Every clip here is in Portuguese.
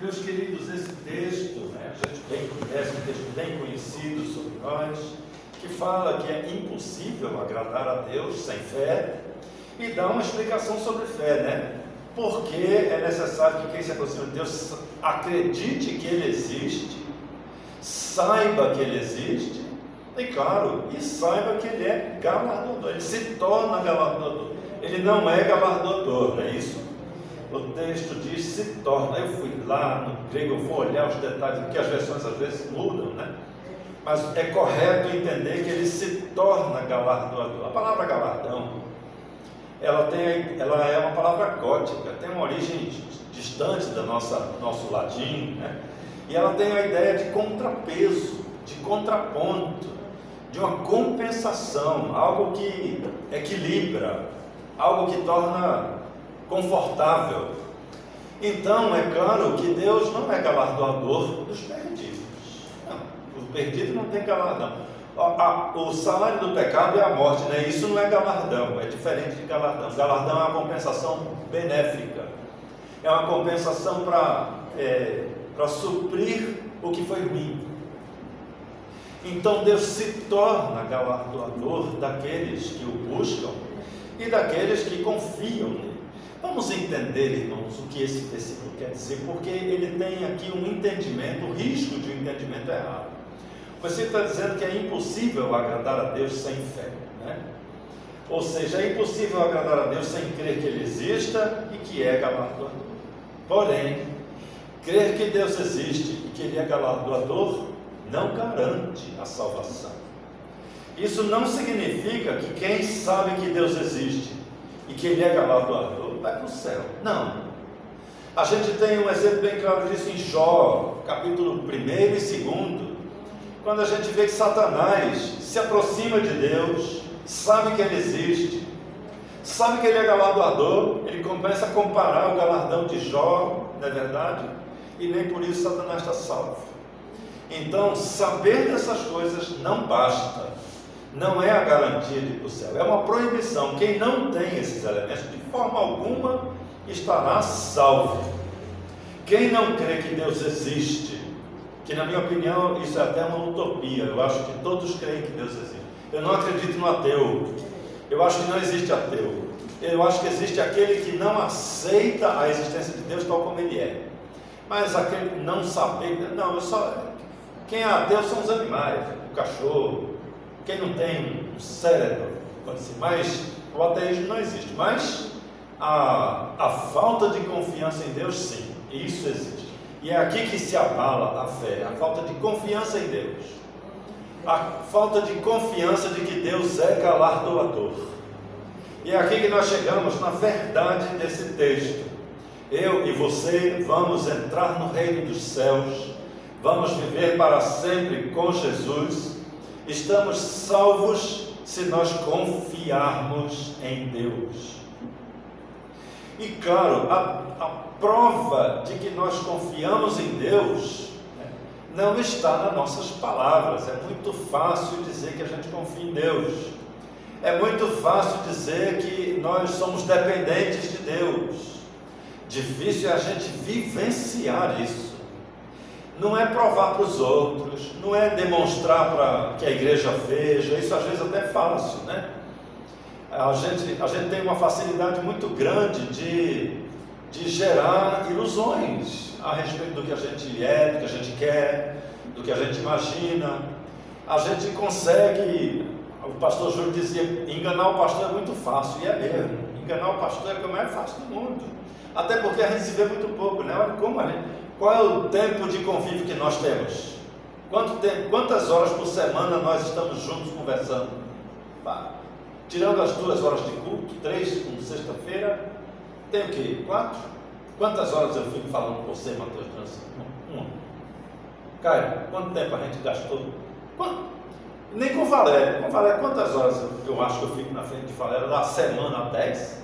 Meus queridos, esse texto, a gente bem conhece, um texto bem conhecido sobre nós, que fala que é impossível agradar a Deus sem fé, e dá uma explicação sobre fé, Porque é necessário que quem se aproxima de Deus acredite que Ele existe, saiba que Ele existe, e claro, saiba que Ele é galardoador, Ele se torna galardoador. Ele não é galardoador, não é isso? O texto diz se torna. Eu fui lá no grego, eu vou olhar os detalhes, porque as versões às vezes mudam, Mas é correto entender que ele se torna galardoador. A palavra galardão, ela é uma palavra gótica, tem uma origem distante do nosso latim, E ela tem a ideia de contrapeso, de contraponto, de uma compensação, algo que equilibra, algo que torna confortável. Então, é claro que Deus não é galardoador dos perdidos. Não, o perdido não tem galardão. O salário do pecado é a morte, Isso não é galardão, é diferente de galardão. Galardão é uma compensação benéfica, é uma compensação para suprir o que foi ruim. Então Deus se torna galardoador daqueles que o buscam e daqueles que confiam nele. Vamos entender, irmãos, o que esse versículo quer dizer, porque ele tem aqui um entendimento, o risco de um entendimento errado. Você está dizendo que é impossível agradar a Deus sem fé, Ou seja, é impossível agradar a Deus sem crer que Ele exista e que é galardoador. Porém, crer que Deus existe e que Ele é galardoador não garante a salvação. Isso não significa que quem sabe que Deus existe e que Ele é galardoador vai para o céu. Não. A gente tem um exemplo bem claro disso em Jó, capítulo 1 e 2, quando a gente vê que Satanás se aproxima de Deus, sabe que Ele existe, sabe que Ele é galardoador, ele começa a comparar o galardão de Jó, não é verdade? E nem por isso Satanás está salvo. Então, saber dessas coisas não basta, não é a garantia de ir para o céu, é uma proibição. Quem não tem esses elementos, de forma alguma, estará salvo. Quem não crê que Deus existe, que na minha opinião isso é até uma utopia, eu acho que todos creem que Deus existe. Eu não acredito no ateu, eu acho que não existe ateu, eu acho que existe aquele que não aceita a existência de Deus tal como Ele é, mas aquele que não saber, quem é ateu são os animais, o cachorro, quem não tem um cérebro, mas o ateísmo não existe, mas a falta de confiança em Deus, sim, isso existe. E é aqui que se abala a fé, a falta de confiança em Deus, a falta de confiança de que Deus é galardoador. E é aqui que nós chegamos na verdade desse texto. Eu e você vamos entrar no reino dos céus, vamos viver para sempre com Jesus, estamos salvos se nós confiarmos em Deus. E claro, a prova de que nós confiamos em Deus não está nas nossas palavras. É muito fácil dizer que a gente confia em Deus, é muito fácil dizer que nós somos dependentes de Deus. Difícil é a gente vivenciar isso. Não é provar para os outros, não é demonstrar para que a igreja veja, isso às vezes até é fácil, A gente tem uma facilidade muito grande de gerar ilusões a respeito do que a gente é, do que a gente quer, do que a gente imagina. A gente consegue, o pastor Júlio dizia, enganar o pastor é muito fácil, e é mesmo, enganar o pastor é a coisa mais fácil do mundo, até porque a gente se vê muito pouco, Olha qual é o tempo de convívio que nós temos? Quantas horas por semana nós estamos juntos conversando? Tirando as 2 horas de culto, 3 com sexta-feira, tem o quê? 4? Quantas horas eu fico falando com você, Matheus? 1. Caio, quanto tempo a gente gastou? Nem com Valério. Com Valério, quantas horas eu acho que eu fico na frente de Valério? Da semana 10?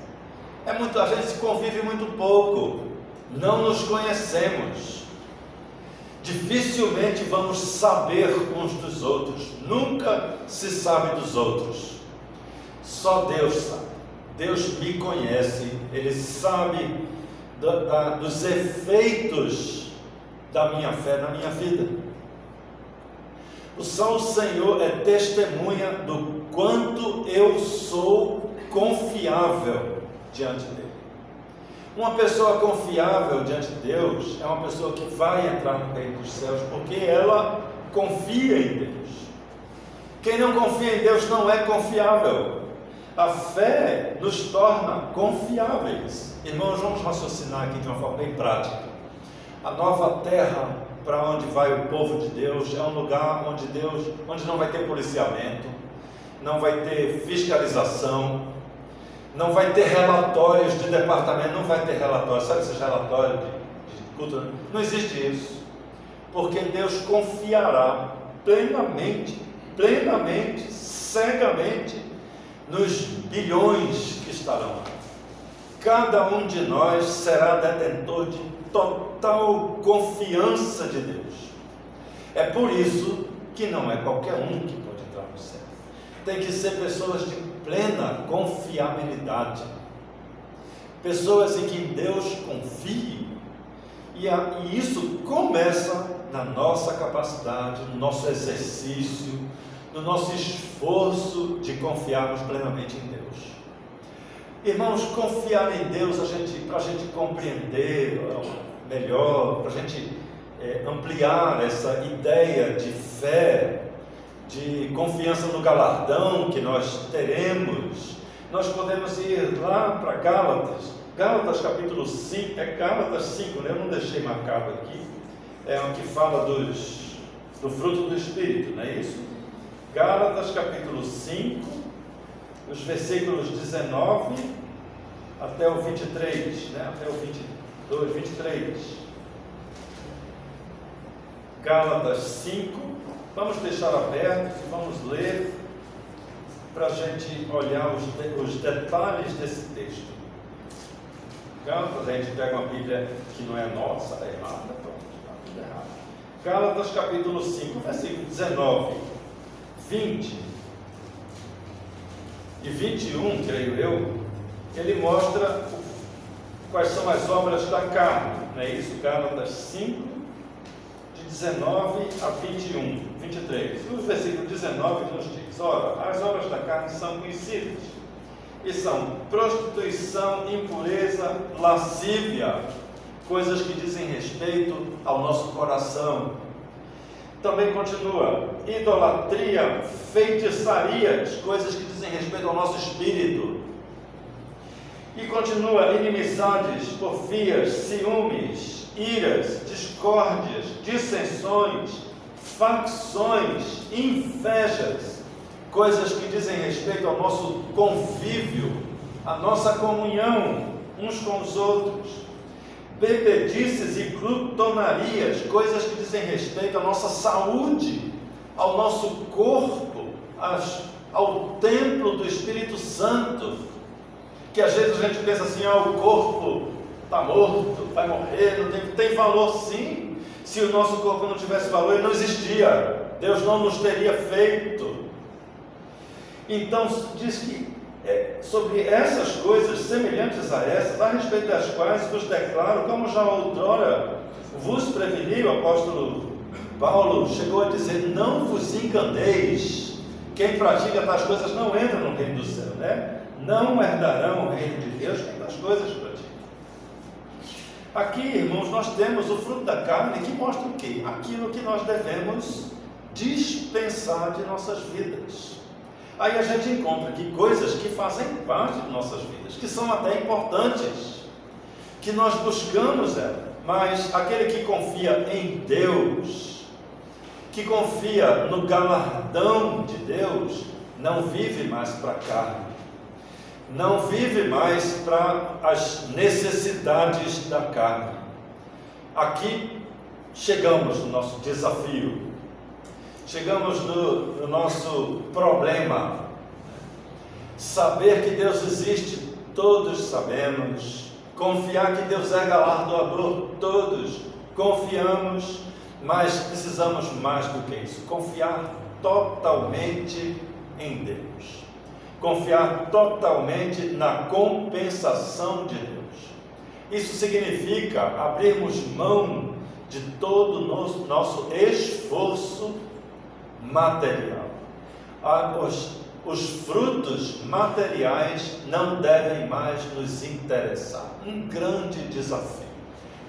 A gente se convive muito pouco, não nos conhecemos. Dificilmente vamos saber uns dos outros, nunca se sabe dos outros. Só Deus sabe. Deus me conhece, Ele sabe dos efeitos da minha fé na minha vida. Só o Senhor é testemunha do quanto eu sou confiável diante dele. Uma pessoa confiável diante de Deus é uma pessoa que vai entrar no reino dos céus porque ela confia em Deus. Quem não confia em Deus não é confiável. A fé nos torna confiáveis. Irmãos, vamos raciocinar aqui de uma forma bem prática. A nova terra para onde vai o povo de Deus é um lugar onde não vai ter policiamento, não vai ter fiscalização, não vai ter relatórios de departamento, não vai ter relatórios, sabe esses relatórios de culto? Não existe isso, porque Deus confiará plenamente, cegamente, nos bilhões que estarão lá. Cada um de nós será detentor de total confiança de Deus. É por isso que não é qualquer um que pode entrar no céu. Tem que ser pessoas de plena confiabilidade, pessoas em que Deus confie, e isso começa na nossa capacidade, no nosso exercício, no nosso esforço de confiarmos plenamente em Deus. Irmãos, confiar em Deus, para a gente compreender melhor, para a gente ampliar essa ideia de fé, de confiança no galardão que nós teremos, nós podemos ir lá para Gálatas capítulo 5, Gálatas 5, né? Eu não deixei marcado aqui, é o que fala do fruto do Espírito, não é isso? Gálatas capítulo 5, os versículos 19 até o 23, né? Até o 22, 23. Gálatas 5, vamos deixar aberto e vamos ler para a gente olhar os detalhes desse texto. Gálatas, a gente pega uma Bíblia que não é nossa, é errada, pronto, está tudo errado. Gálatas capítulo 5, versículo 19, 20 e 21, creio eu, ele mostra quais são as obras da carne, não é isso? Gálatas 5, de 19 a 21, 23. E o versículo 19 nos diz: ora, as obras da carne são conhecidas, e são prostituição, impureza, lascívia, coisas que dizem respeito ao nosso coração. Também continua: idolatria, feitiçarias, coisas que dizem respeito ao nosso espírito. E continua: inimizades, porfias, ciúmes, iras, discórdias, dissensões, facções, invejas, coisas que dizem respeito ao nosso convívio, à nossa comunhão uns com os outros. Bebedices e glutonarias, coisas que dizem respeito à nossa saúde, ao nosso corpo, ao templo do Espírito Santo, que às vezes a gente pensa assim: o corpo está morto, vai morrer, não tem valor. Sim, se o nosso corpo não tivesse valor, ele não existia, Deus não nos teria feito. Então diz que sobre essas coisas semelhantes a essas, a respeito das quais vos declaro, como já outrora vos preveni, o apóstolo Paulo chegou a dizer: não vos enganeis, quem pratica tais coisas não entra no reino do céu, né? Não herdarão o reino de Deus quem tais coisas pratica. Aqui, irmãos, nós temos o fruto da carne que mostra o quê? Aquilo que nós devemos dispensar de nossas vidas. Aí a gente encontra aqui coisas que fazem parte de nossas vidas, que são até importantes, que nós buscamos mas aquele que confia em Deus, que confia no galardão de Deus, não vive mais para a carne, não vive mais para as necessidades da carne. Aqui chegamos no nosso desafio, chegamos no nosso problema. Saber que Deus existe, todos sabemos. Confiar que Deus é galardoador, todos confiamos, mas precisamos mais do que isso: confiar totalmente em Deus, confiar totalmente na compensação de Deus. Isso significa abrirmos mão de todo o nosso esforço material. Os frutos materiais não devem mais nos interessar. Um grande desafio.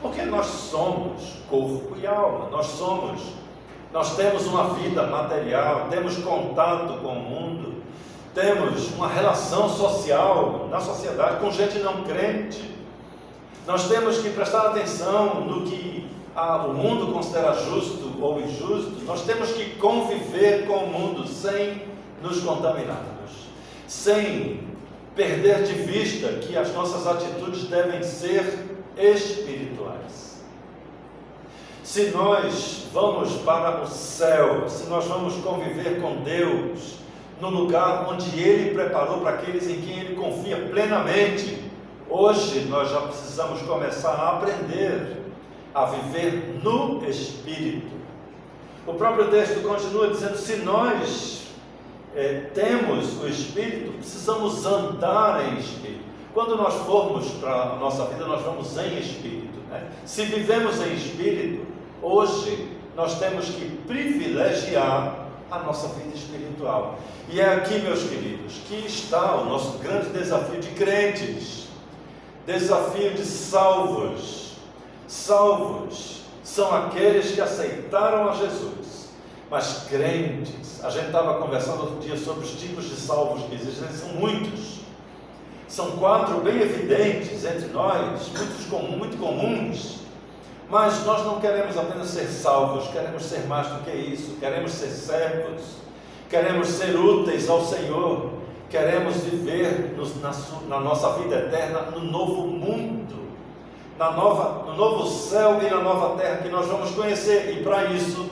Porque nós somos corpo e alma, nós temos uma vida material, temos contato com o mundo, temos uma relação social na sociedade com gente não crente. Nós temos que prestar atenção no que o mundo considera justo ou injusto. Nós temos que conviver com o mundo sem nos contaminarmos, sem perder de vista que as nossas atitudes devem ser espirituais. Se nós vamos para o céu, se nós vamos conviver com Deus no lugar onde Ele preparou para aqueles em quem Ele confia plenamente, hoje nós já precisamos começar a aprender a viver no Espírito. O próprio texto continua dizendo: se nós temos o Espírito, precisamos andar em Espírito. Quando nós formos para a nossa vida, nós vamos em Espírito, né? Se vivemos em Espírito, hoje nós temos que privilegiar a nossa vida espiritual. E é aqui, meus queridos, que está o nosso grande desafio de crentes, desafio de salvos. Salvos são aqueles que aceitaram a Jesus, mas crentes, a gente estava conversando outro dia sobre os tipos de salvos que existem, são muitos. São 4 bem evidentes entre nós, muito comuns, mas nós não queremos apenas ser salvos, queremos ser mais do que isso, queremos ser servos, queremos ser úteis ao Senhor, queremos viver na nossa vida eterna, no novo mundo, no novo céu e na nova terra que nós vamos conhecer, e para isso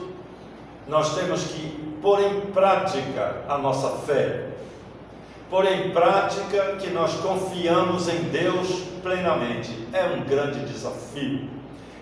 nós temos que pôr em prática a nossa fé. Pôr em prática que nós confiamos em Deus plenamente. É um grande desafio.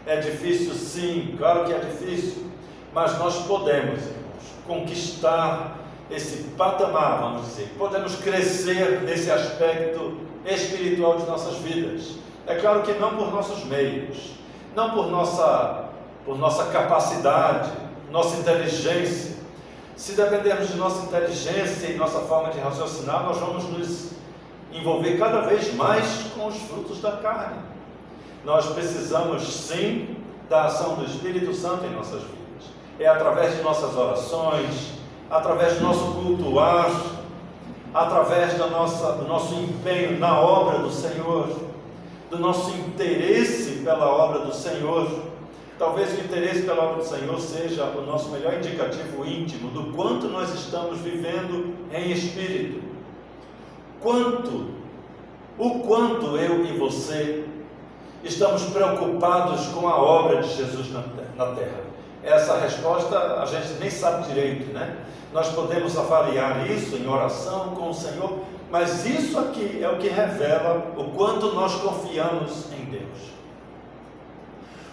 É difícil, sim, claro que é difícil, mas nós podemos, irmãos, conquistar esse patamar, vamos dizer. Podemos crescer nesse aspecto espiritual de nossas vidas. É claro que não por nossos meios, não por nossa capacidade, nossa inteligência. Se dependermos de nossa inteligência e nossa forma de raciocinar, nós vamos nos envolver cada vez mais com os frutos da carne. Nós precisamos, sim, da ação do Espírito Santo em nossas vidas. É através de nossas orações, através do nosso cultuar, através do nosso empenho na obra do Senhor, do nosso interesse pela obra do Senhor. Talvez o interesse pela obra do Senhor seja o nosso melhor indicativo íntimo do quanto nós estamos vivendo em espírito. O quanto eu e você estamos preocupados com a obra de Jesus na terra. Essa resposta a gente nem sabe direito, né? Nós podemos avaliar isso em oração com o Senhor, mas isso aqui é o que revela o quanto nós confiamos em Deus.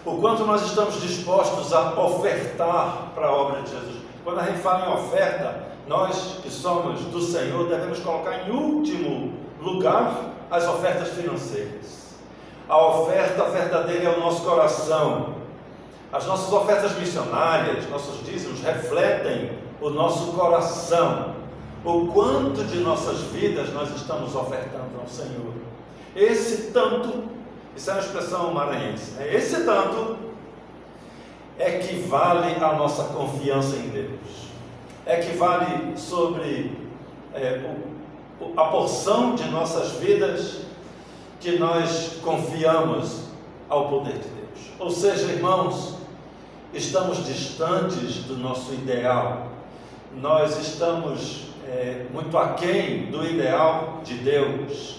O quanto nós estamos dispostos a ofertar para a obra de Jesus. Quando a gente fala em oferta, nós que somos do Senhor devemos colocar em último lugar as ofertas financeiras. A oferta verdadeira é o nosso coração. As nossas ofertas missionárias, nossos dízimos, refletem o nosso coração. O quanto de nossas vidas nós estamos ofertando ao Senhor. Esse tanto, isso é uma expressão maranhense, né? Esse tanto equivale à nossa confiança em Deus. Equivale sobre a porção de nossas vidas que nós confiamos ao poder de Deus. Ou seja, irmãos, estamos distantes do nosso ideal. Nós estamos muito aquém do ideal de Deus.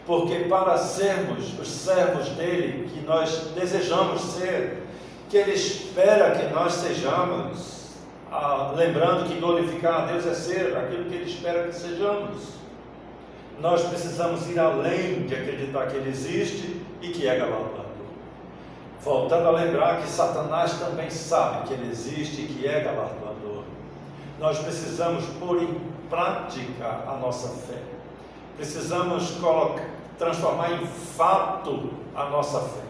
Porque para sermos os servos dele, que nós desejamos ser, que ele espera que nós sejamos, lembrando que glorificar a Deus é ser aquilo que ele espera que sejamos, nós precisamos ir além de acreditar que ele existe e que é galardoador. Voltando a lembrar que Satanás também sabe que ele existe e que é galardoador. Nós precisamos pôr em prática a nossa fé. Precisamos transformar em fato a nossa fé.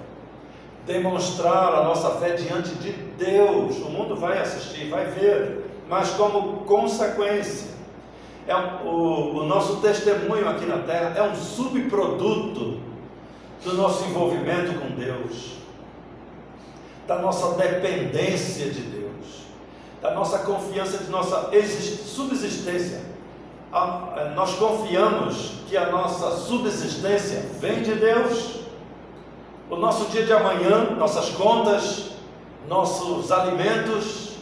demonstrar a nossa fé diante de Deus. O mundo vai assistir, vai ver, mas como consequência, o nosso testemunho aqui na terra é um subproduto do nosso envolvimento com Deus, da nossa dependência de Deus, da nossa confiança, de nossa subsistência. Nós confiamos que a nossa subsistência vem de Deus. O nosso dia de amanhã, nossas contas, nossos alimentos,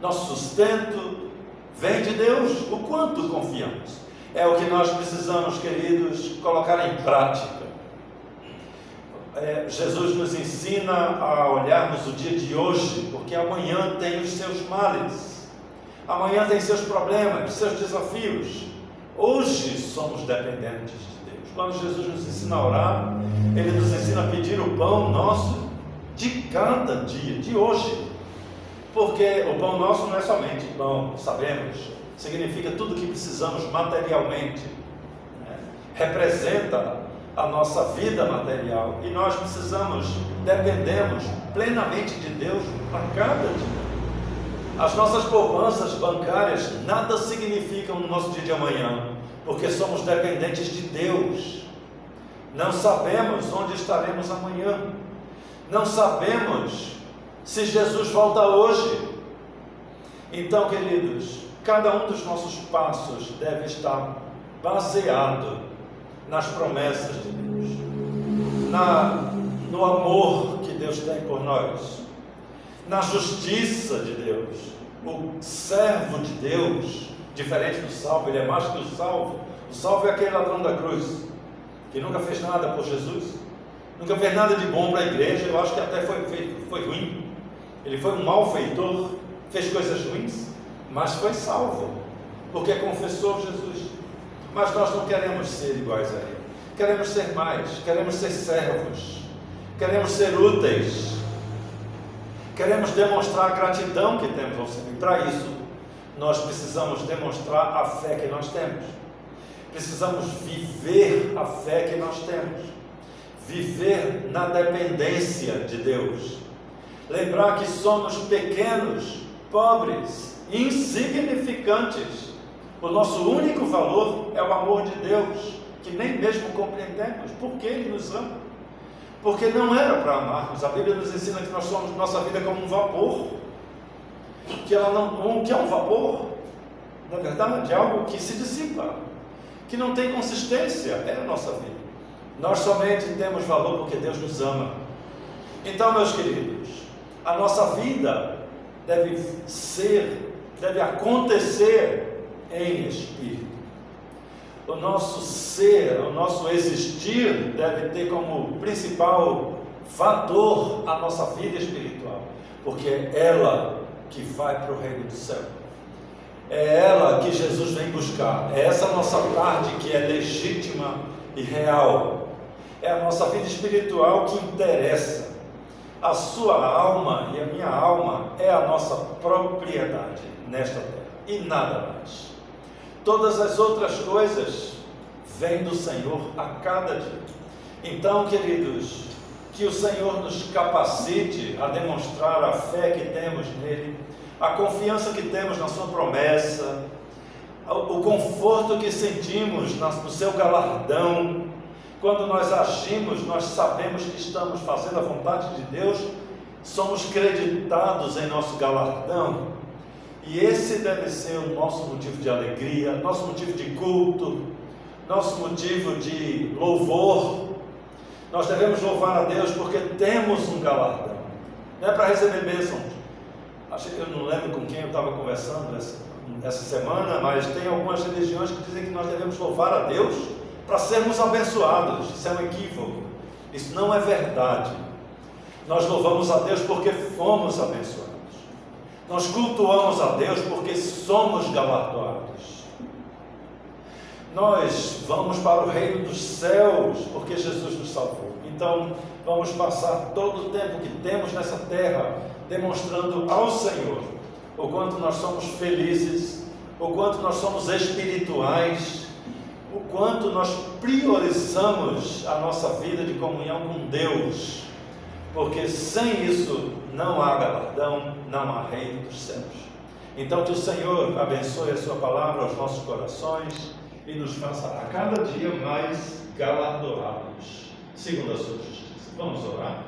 nosso sustento, vem de Deus. O quanto confiamos? É o que nós precisamos, queridos, colocar em prática. Jesus nos ensina a olharmos o dia de hoje, porque amanhã tem os seus males, amanhã tem seus problemas, seus desafios. Hoje somos dependentes de Deus. Quando Jesus nos ensina a orar, Ele nos ensina a pedir o pão nosso de cada dia, de hoje, porque o pão nosso não é somente pão, sabemos, significa tudo o que precisamos materialmente, né? Representa a nossa vida material, e nós dependemos plenamente de Deus a cada dia. As nossas poupanças bancárias nada significam no nosso dia de amanhã, porque somos dependentes de Deus. Não sabemos onde estaremos amanhã, não sabemos se Jesus volta hoje. Então, queridos, cada um dos nossos passos deve estar baseado nas promessas de Deus, no amor que Deus tem por nós, na justiça de Deus. O servo de Deus, diferente do salvo, ele é mais que o salvo. O salvo é aquele ladrão da cruz, que nunca fez nada por Jesus, nunca fez nada de bom para a igreja. Eu acho que até foi ruim. Ele foi um malfeitor, fez coisas ruins, mas foi salvo, porque confessou Jesus. Mas nós não queremos ser iguais a Ele, queremos ser mais, queremos ser servos, queremos ser úteis, queremos demonstrar a gratidão que temos ao Senhor. E para isso, nós precisamos demonstrar a fé que nós temos, precisamos viver a fé que nós temos, viver na dependência de Deus, lembrar que somos pequenos, pobres, insignificantes. O nosso único valor é o amor de Deus, que nem mesmo compreendemos. Por que Ele nos ama? Porque não era para amarmos. A Bíblia nos ensina que nós somos, nossa vida é como um vapor, que é um vapor, na verdade, é algo que se dissipa, que não tem consistência. É a nossa vida. Nós somente temos valor porque Deus nos ama. Então, meus queridos, a nossa vida deve acontecer em espírito. O nosso ser, o nosso existir deve ter como principal fator a nossa vida espiritual, porque é ela que vai para o reino do céu, é ela que Jesus vem buscar, é essa nossa parte que é legítima e real, é a nossa vida espiritual que interessa. A sua alma e a minha alma é a nossa propriedade nesta terra, e nada mais. Todas as outras coisas vêm do Senhor a cada dia. Então, queridos, que o Senhor nos capacite a demonstrar a fé que temos nele, a confiança que temos na sua promessa, o conforto que sentimos no seu galardão. Quando nós agimos, nós sabemos que estamos fazendo a vontade de Deus, somos creditados em nosso galardão. E esse deve ser o nosso motivo de alegria, nosso motivo de culto, nosso motivo de louvor. Nós devemos louvar a Deus porque temos um galardão. Não é para receber bênçãos. Eu não lembro com quem eu estava conversando essa semana, mas tem algumas religiões que dizem que nós devemos louvar a Deus para sermos abençoados. Isso é um equívoco. Isso não é verdade. Nós louvamos a Deus porque fomos abençoados. Nós cultuamos a Deus porque somos galardoados. Nós vamos para o reino dos céus porque Jesus nos salvou. Então, vamos passar todo o tempo que temos nessa terra demonstrando ao Senhor o quanto nós somos felizes, o quanto nós somos espirituais, o quanto nós priorizamos a nossa vida de comunhão com Deus, porque sem isso não há galardão, não há reino dos céus. Então que o Senhor abençoe a sua palavra aos nossos corações e nos faça a cada dia mais galardoados, segundo a sua justiça. Vamos orar?